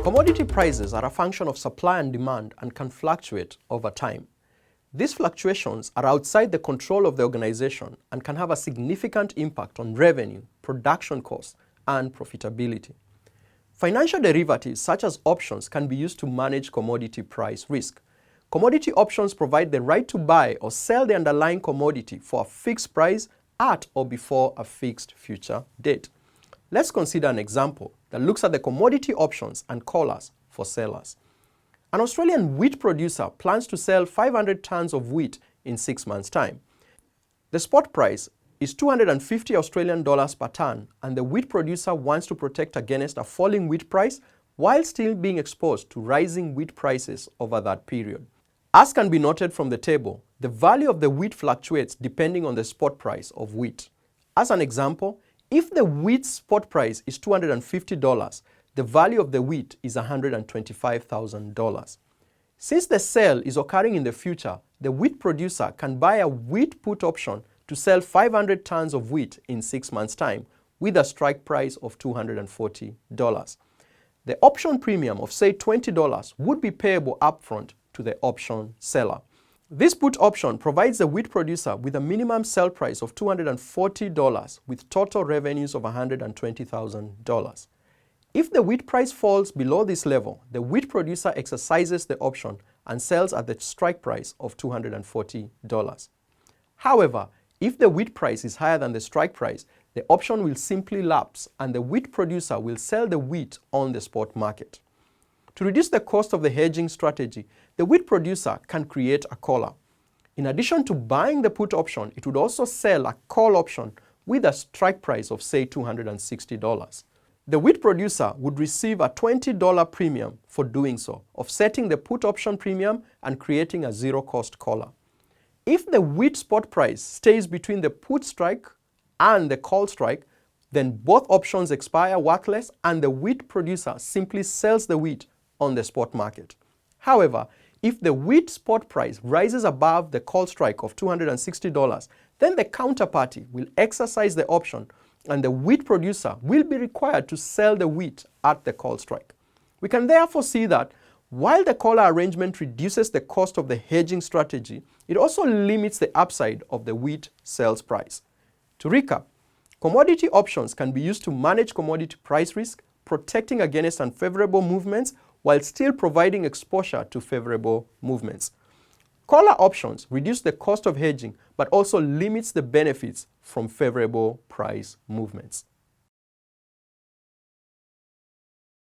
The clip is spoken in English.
Commodity prices are a function of supply and demand and can fluctuate over time. These fluctuations are outside the control of the organization and can have a significant impact on revenue, production costs, and profitability. Financial derivatives such as options can be used to manage commodity price risk. Commodity options provide the right to buy or sell the underlying commodity for a fixed price at or before a fixed future date. Let's consider an example that looks at the commodity options and collars for sellers. An Australian wheat producer plans to sell 500 tons of wheat in 6 months' time. The spot price is 250 Australian dollars per ton, and the wheat producer wants to protect against a falling wheat price while still being exposed to rising wheat prices over that period. As can be noted from the table, the value of the wheat fluctuates depending on the spot price of wheat. As an example, if the wheat spot price is $250, the value of the wheat is $125,000. Since the sale is occurring in the future, the wheat producer can buy a wheat put option to sell 500 tons of wheat in 6 months' time with a strike price of $240. The option premium of say $20 would be payable upfront to the option seller. This put option provides the wheat producer with a minimum sell price of $240 with total revenues of $120,000. If the wheat price falls below this level, the wheat producer exercises the option and sells at the strike price of $240. However, if the wheat price is higher than the strike price, the option will simply lapse and the wheat producer will sell the wheat on the spot market. To reduce the cost of the hedging strategy, the wheat producer can create a collar. In addition to buying the put option, it would also sell a call option with a strike price of say $260. The wheat producer would receive a $20 premium for doing so, offsetting the put option premium and creating a zero-cost collar. If the wheat spot price stays between the put strike and the call strike, then both options expire worthless and the wheat producer simply sells the wheat on the spot market. However, if the wheat spot price rises above the call strike of $260, then the counterparty will exercise the option and the wheat producer will be required to sell the wheat at the call strike. We can therefore see that while the collar arrangement reduces the cost of the hedging strategy, it also limits the upside of the wheat sales price. To recap, commodity options can be used to manage commodity price risk, protecting against unfavorable movements while still providing exposure to favorable movements. Collar options reduce the cost of hedging but also limits the benefits from favorable price movements.